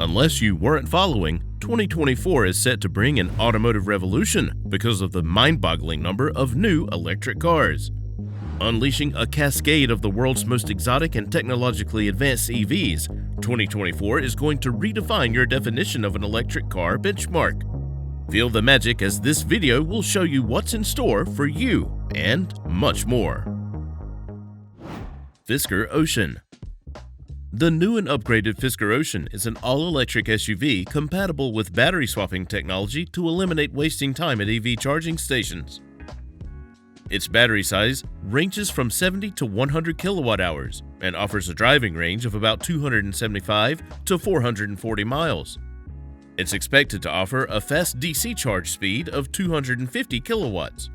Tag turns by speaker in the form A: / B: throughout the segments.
A: Unless you weren't following, 2024 is set to bring an automotive revolution because of the mind-boggling number of new electric cars. Unleashing a cascade of the world's most exotic and technologically advanced EVs, 2024 is going to redefine your definition of an electric car benchmark. Feel the magic as this video will show you what's in store for you and much more. Fisker Ocean. The new and upgraded Fisker Ocean is an all-electric SUV compatible with battery swapping technology to eliminate wasting time at EV charging stations. Its battery size ranges from 70 to 100 kilowatt hours and offers a driving range of about 275 to 440 miles. It's expected to offer a fast DC charge speed of 250 kilowatts.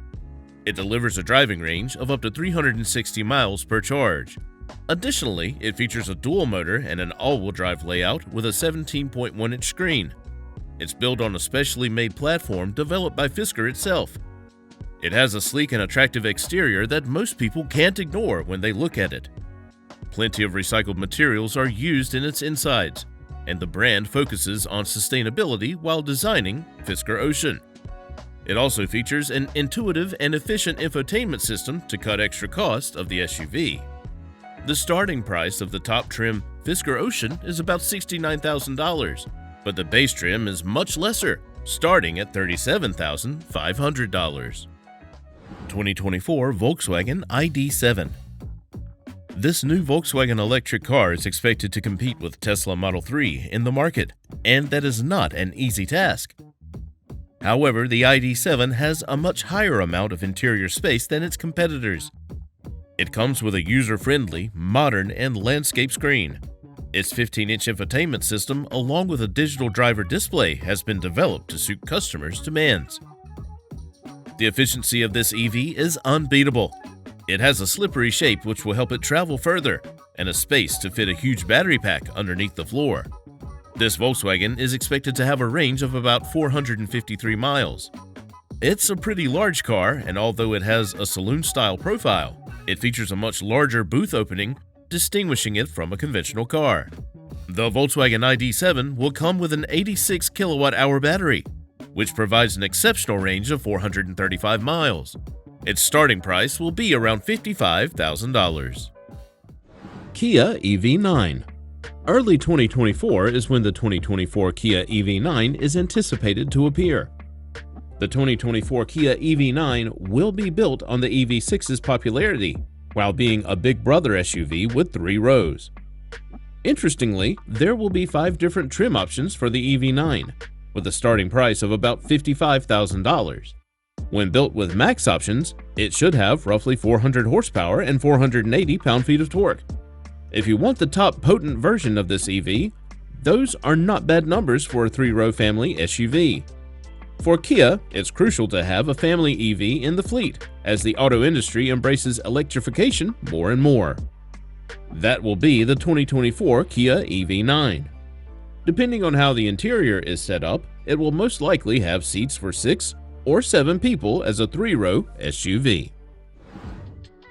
A: It delivers a driving range of up to 360 miles per charge. Additionally, it features a dual motor and an all-wheel drive layout with a 17.1-inch screen. It's built on a specially made platform developed by Fisker itself. It has a sleek and attractive exterior that most people can't ignore when they look at it. Plenty of recycled materials are used in its insides, and the brand focuses on sustainability while designing Fisker Ocean. It also features an intuitive and efficient infotainment system to cut extra costs of the SUV. The starting price of the top trim Fisker Ocean is about $69,000, but the base trim is much lesser, starting at $37,500. 2024 Volkswagen ID7. This new Volkswagen electric car is expected to compete with Tesla Model 3 in the market, and that is not an easy task. However, the ID7 has a much higher amount of interior space than its competitors. It comes with a user-friendly, modern, and landscape screen. Its 15-inch infotainment system, along with a digital driver display, has been developed to suit customers' demands. The efficiency of this EV is unbeatable. It has a slippery shape which will help it travel further, and a space to fit a huge battery pack underneath the floor. This Volkswagen is expected to have a range of about 453 miles. It's a pretty large car, and although it has a saloon-style profile, it features a much larger booth opening, distinguishing it from a conventional car. The Volkswagen ID7 will come with an 86 kilowatt-hour battery, which provides an exceptional range of 435 miles. Its starting price will be around $55,000.
B: Kia EV9. Early 2024 is when the 2024 Kia EV9 is anticipated to appear. The 2024 Kia EV9 will be built on the EV6's popularity, while being a big brother SUV with 3 rows. Interestingly, there will be 5 different trim options for the EV9, with a starting price of about $55,000. When built with max options, it should have roughly 400 horsepower and 480 pound-feet of torque. If you want the top potent version of this EV, those are not bad numbers for a 3-row family SUV. For Kia, it's crucial to have a family EV in the fleet, as the auto industry embraces electrification more and more. That will be the 2024 Kia EV9. Depending on how the interior is set up, it will most likely have seats for 6 or 7 people as a 3-row SUV.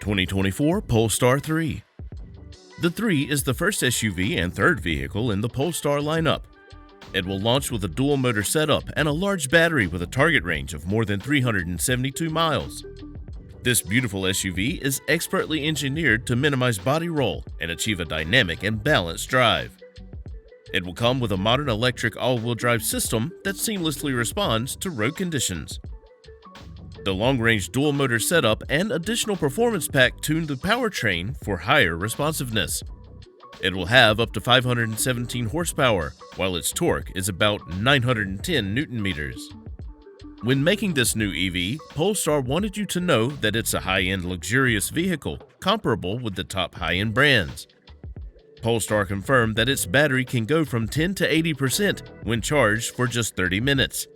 A: 2024 Polestar 3. The 3 is the first SUV and third vehicle in the Polestar lineup. It will launch with a dual-motor setup and a large battery with a target range of more than 372 miles. This beautiful SUV is expertly engineered to minimize body roll and achieve a dynamic and balanced drive. It will come with a modern electric all-wheel drive system that seamlessly responds to road conditions. The long-range dual-motor setup and additional performance pack tune the powertrain for higher responsiveness. It will have up to 517 horsepower, while its torque is about 910 Newton-meters. When making this new EV, Polestar wanted you to know that it's a high-end luxurious vehicle comparable with the top high-end brands. Polestar confirmed that its battery can go from 10 to 80% when charged for just 30 minutes.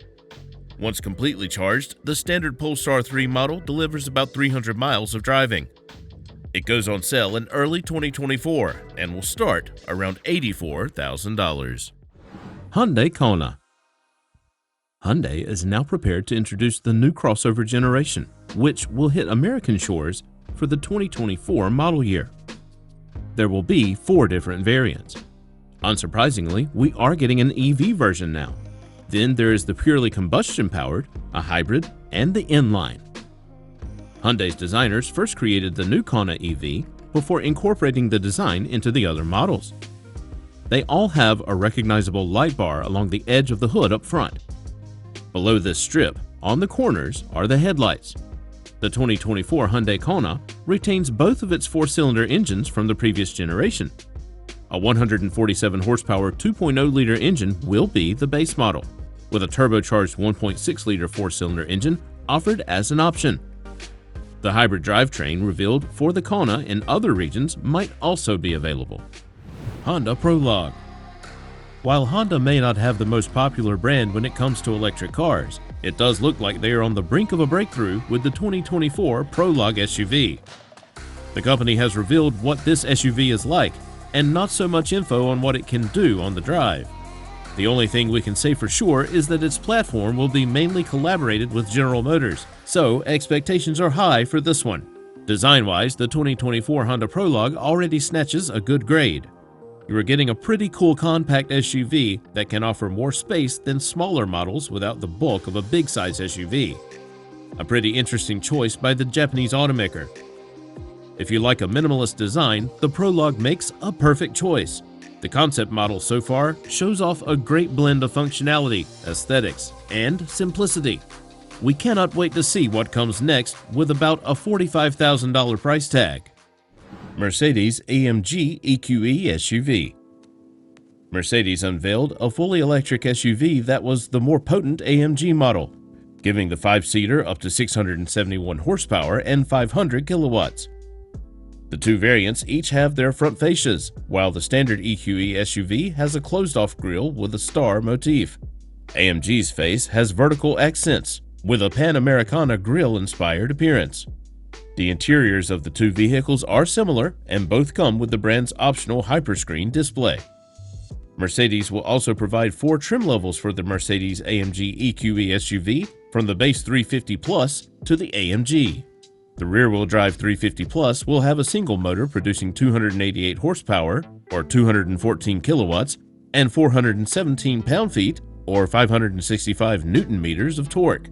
A: Once completely charged, the standard Polestar 3 model delivers about 300 miles of driving. It goes on sale in early 2024 and will start around $84,000.
B: Hyundai Kona. Hyundai is now prepared to introduce the new crossover generation, which will hit American shores for the 2024 model year. There will be 4 different variants: Unsurprisingly, we are getting an EV version now. Then there is the purely combustion-powered, a hybrid, and the inline. Hyundai's designers first created the new Kona EV before incorporating the design into the other models. They all have a recognizable light bar along the edge of the hood up front. Below this strip, on the corners, are the headlights. The 2024 Hyundai Kona retains both of its four-cylinder engines from the previous generation. A 147 horsepower 2.0-liter engine will be the base model, with a turbocharged 1.6-liter four-cylinder engine offered as an option. The hybrid drivetrain revealed for the Kona in other regions might also be available.
A: Honda Prologue. While Honda may not have the most popular brand when it comes to electric cars, it does look like they are on the brink of a breakthrough with the 2024 Prologue SUV. The company has revealed what this SUV is like, and not so much info on what it can do on the drive. The only thing we can say for sure is that its platform will be mainly collaborated with General Motors, so expectations are high for this one. Design-wise, the 2024 Honda Prologue already snatches a good grade. You are getting a pretty cool compact SUV that can offer more space than smaller models without the bulk of a big-size SUV. A pretty interesting choice by the Japanese automaker. If you like a minimalist design, the Prologue makes a perfect choice. The concept model so far shows off a great blend of functionality, aesthetics, and simplicity. We cannot wait to see what comes next with about a $45,000 price tag. Mercedes AMG EQE SUV. Mercedes unveiled a fully electric SUV that was the more potent AMG model, giving the 5-seater up to 671 horsepower and 500 kilowatts. The two variants each have their front fascias, while the standard EQE SUV has a closed-off grille with a star motif. AMG's face has vertical accents, with a Pan-Americana grille-inspired appearance. The interiors of the two vehicles are similar, and both come with the brand's optional hyperscreen display. Mercedes will also provide 4 trim levels for the Mercedes AMG EQE SUV, from the base 350 Plus to the AMG. The rear-wheel drive 350 Plus will have a single motor producing 288 horsepower, or 214 kilowatts, and 417 pound-feet, or 565 newton-meters of torque.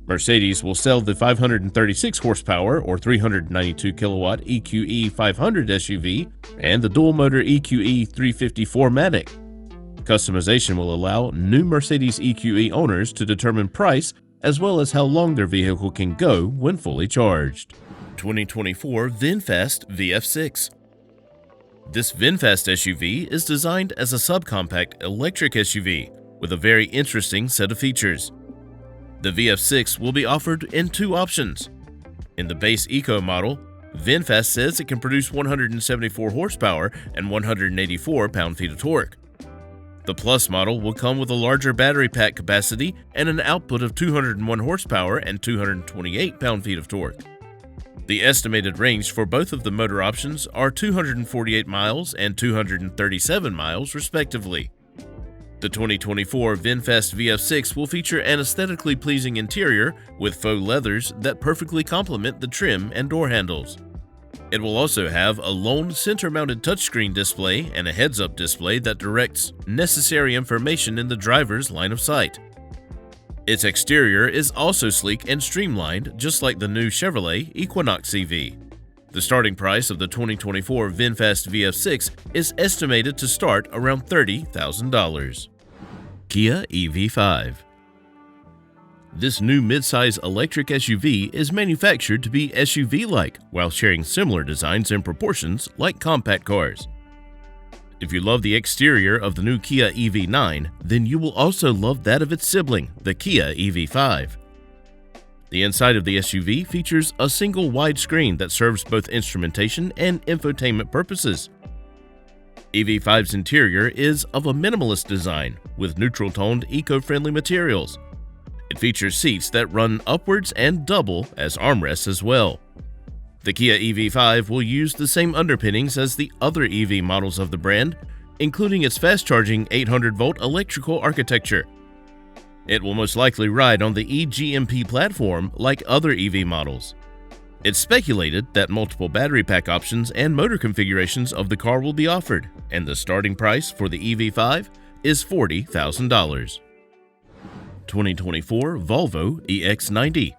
A: Mercedes will sell the 536 horsepower or 392 kilowatt EQE 500 SUV and the dual-motor EQE 350 4MATIC. Customization will allow new Mercedes EQE owners to determine price as well as how long their vehicle can go when fully charged. 2024 VinFast VF6. This VinFast SUV is designed as a subcompact electric SUV with a very interesting set of features. The VF6 will be offered in 2 options. In the base Eco model, VinFast says it can produce 174 horsepower and 184 pound-feet of torque. The Plus model will come with a larger battery pack capacity and an output of 201 horsepower and 228 pound-feet of torque. The estimated range for both of the motor options are 248 miles and 237 miles respectively. The 2024 VinFast VF6 will feature an aesthetically pleasing interior with faux leathers that perfectly complement the trim and door handles. It will also have a lone center-mounted touchscreen display and a heads-up display that directs necessary information in the driver's line of sight. Its exterior is also sleek and streamlined, just like the new Chevrolet Equinox EV. The starting price of the 2024 VinFast VF6 is estimated to start around $30,000. Kia EV5. This new midsize electric SUV is manufactured to be SUV-like while sharing similar designs and proportions like compact cars. If you love the exterior of the new Kia EV9, then you will also love that of its sibling, the Kia EV5. The inside of the SUV features a single wide screen that serves both instrumentation and infotainment purposes. EV5's interior is of a minimalist design with neutral-toned, eco-friendly materials. It features seats that run upwards and double as armrests as well. The Kia EV5 will use the same underpinnings as the other EV models of the brand, including its fast-charging 800-volt electrical architecture. It will most likely ride on the eGMP platform like other EV models. It's speculated that multiple battery pack options and motor configurations of the car will be offered, and the starting price for the EV5 is $40,000. 2024 Volvo EX90.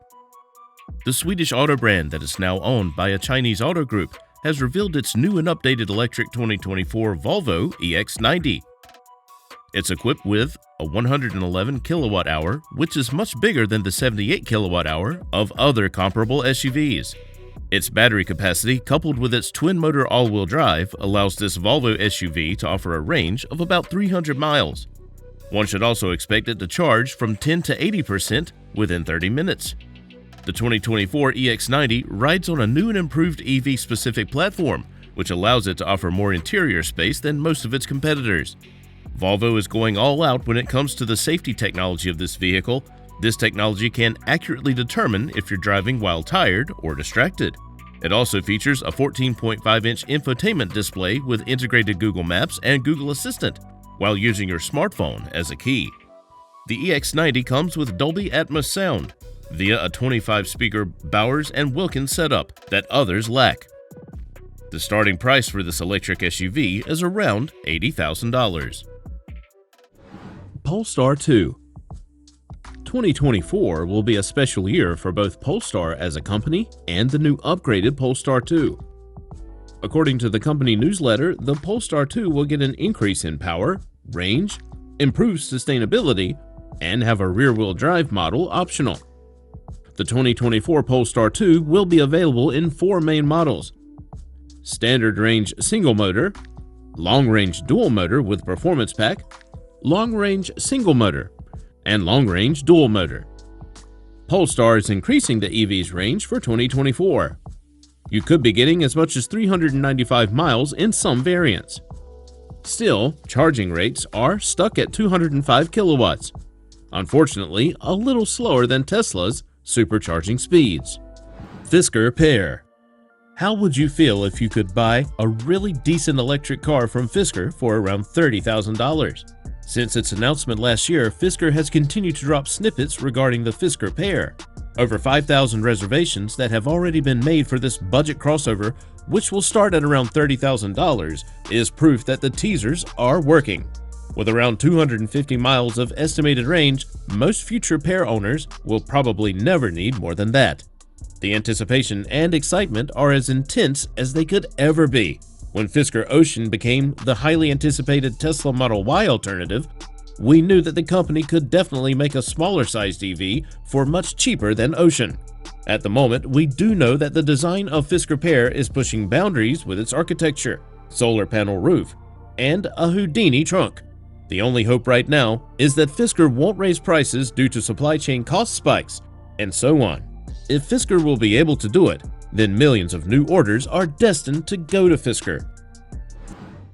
A: The Swedish auto brand that is now owned by a Chinese auto group has revealed its new and updated electric 2024 Volvo EX90. It's equipped with a 111 kilowatt-hour, which is much bigger than the 78 kilowatt-hour of other comparable SUVs. Its battery capacity, coupled with its twin-motor all-wheel drive, allows this Volvo SUV to offer a range of about 300 miles. One should also expect it to charge from 10 to 80% within 30 minutes. The 2024 EX90 rides on a new and improved EV-specific platform, which allows it to offer more interior space than most of its competitors. Volvo is going all out when it comes to the safety technology of this vehicle. This technology can accurately determine if you're driving while tired or distracted. It also features a 14.5-inch infotainment display with integrated Google Maps and Google Assistant, while using your smartphone as a key. The EX90 comes with Dolby Atmos sound via a 25-speaker Bowers & Wilkins setup that others lack. The starting price for this electric SUV is around $80,000.
B: Polestar II. 2024 will be a special year for both Polestar as a company and the new upgraded Polestar II. According to the company newsletter, the Polestar II will get an increase in power, range, improved sustainability, and have a rear-wheel drive model optional. The 2024 Polestar II will be available in 4 main models: standard range single motor, long range dual motor with performance pack, long range single motor, and long range dual motor. Polestar is increasing the EV's range for 2024. You could be getting as much as 395 miles in some variants. Still, charging rates are stuck at 205 kilowatts. Unfortunately, a little slower than Tesla's supercharging speeds. Fisker Pair. How would you feel if you could buy a really decent electric car from Fisker for around $30,000? Since its announcement last year, Fisker has continued to drop snippets regarding the Fisker Pair. Over 5,000 reservations that have already been made for this budget crossover, which will start at around $30,000, is proof that the teasers are working. With around 250 miles of estimated range, most future Pair owners will probably never need more than that. The anticipation and excitement are as intense as they could ever be. When Fisker Ocean became the highly anticipated Tesla Model Y alternative, we knew that the company could definitely make a smaller-sized EV for much cheaper than Ocean. At the moment, we do know that the design of Fisker Pair is pushing boundaries with its architecture, solar panel roof, and a Houdini trunk. The only hope right now is that Fisker won't raise prices due to supply chain cost spikes, and so on. If Fisker will be able to do it, then millions of new orders are destined to go to Fisker.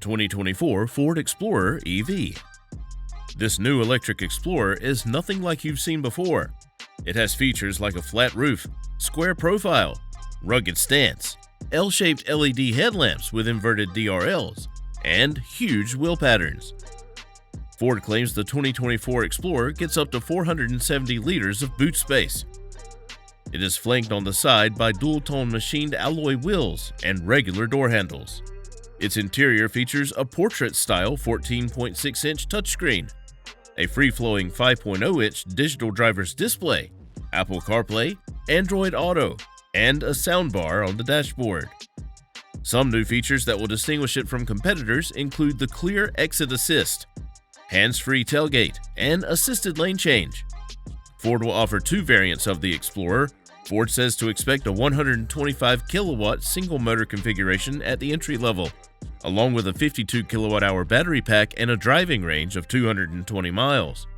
A: 2024 Ford Explorer EV. This new electric Explorer is nothing like you've seen before. It has features like a flat roof, square profile, rugged stance, L-shaped LED headlamps with inverted DRLs, and huge wheel patterns. Ford claims the 2024 Explorer gets up to 470 liters of boot space. It is flanked on the side by dual-tone machined alloy wheels and regular door handles. Its interior features a portrait-style 14.6-inch touchscreen, a free-flowing 5.0-inch digital driver's display, Apple CarPlay, Android Auto, and a soundbar on the dashboard. Some new features that will distinguish it from competitors include the clear exit assist, hands-free tailgate, and assisted lane change. Ford will offer 2 variants of the Explorer. Ford says to expect a 125 kilowatt single motor configuration at the entry level, along with a 52 kilowatt-hour battery pack and a driving range of 220 miles.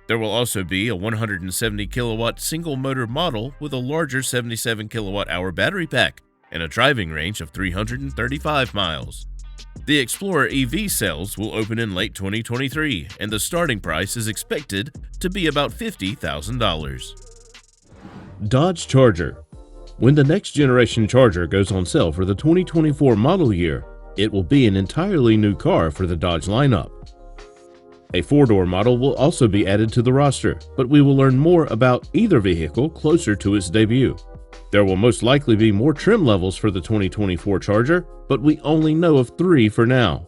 A: There will also be a 170 kilowatt single motor model with a larger 77 kilowatt-hour battery pack and a driving range of 335 miles. The Explorer EV sales will open in late 2023, and the starting price is expected to be about $50,000.
B: Dodge Charger. When the next generation Charger goes on sale for the 2024 model year, it will be an entirely new car for the Dodge lineup. A 4-door model will also be added to the roster, but we will learn more about either vehicle closer to its debut. There will most likely be more trim levels for the 2024 Charger, but we only know of 3 for now.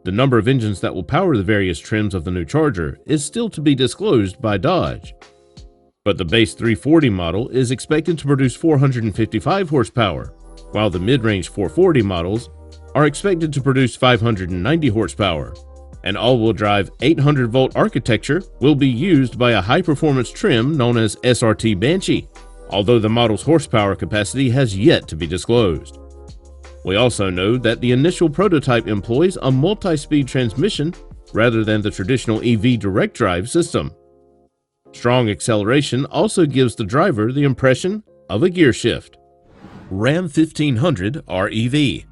B: The number of engines that will power the various trims of the new Charger is still to be disclosed by Dodge. But the base 340 model is expected to produce 455 horsepower, while the mid-range 440 models are expected to produce 590 horsepower. An all-wheel drive 800-volt architecture will be used by a high-performance trim known as SRT Banshee, although the model's horsepower capacity has yet to be disclosed. We also know that the initial prototype employs a multi-speed transmission rather than the traditional EV direct drive system. Strong acceleration also gives the driver the impression of a gear shift. Ram 1500 REV.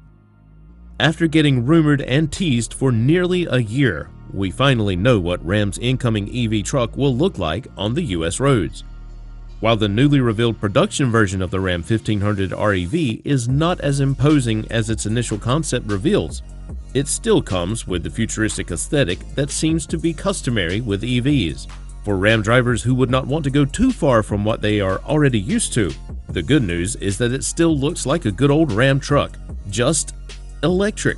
B: After getting rumored and teased for nearly a year, we finally know what Ram's incoming EV truck will look like on the US roads. While the newly revealed production version of the Ram 1500 REV is not as imposing as its initial concept reveals, it still comes with the futuristic aesthetic that seems to be customary with EVs. For Ram drivers who would not want to go too far from what they are already used to, the good news is that it still looks like a good old Ram truck, just electric.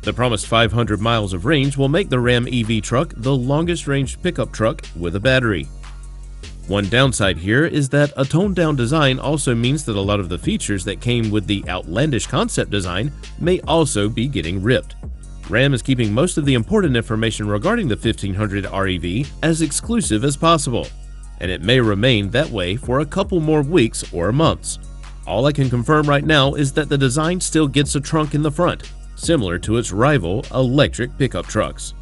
B: The promised 500 miles of range will make the Ram EV truck the longest range pickup truck with a battery. One downside here is that a toned-down design also means that a lot of the features that came with the outlandish concept design may also be getting ripped. Ram is keeping most of the important information regarding the 1500 REV as exclusive as possible, and it may remain that way for a couple more weeks or months. All I can confirm right now is that the design still gets a trunk in the front, similar to its rival electric pickup trucks.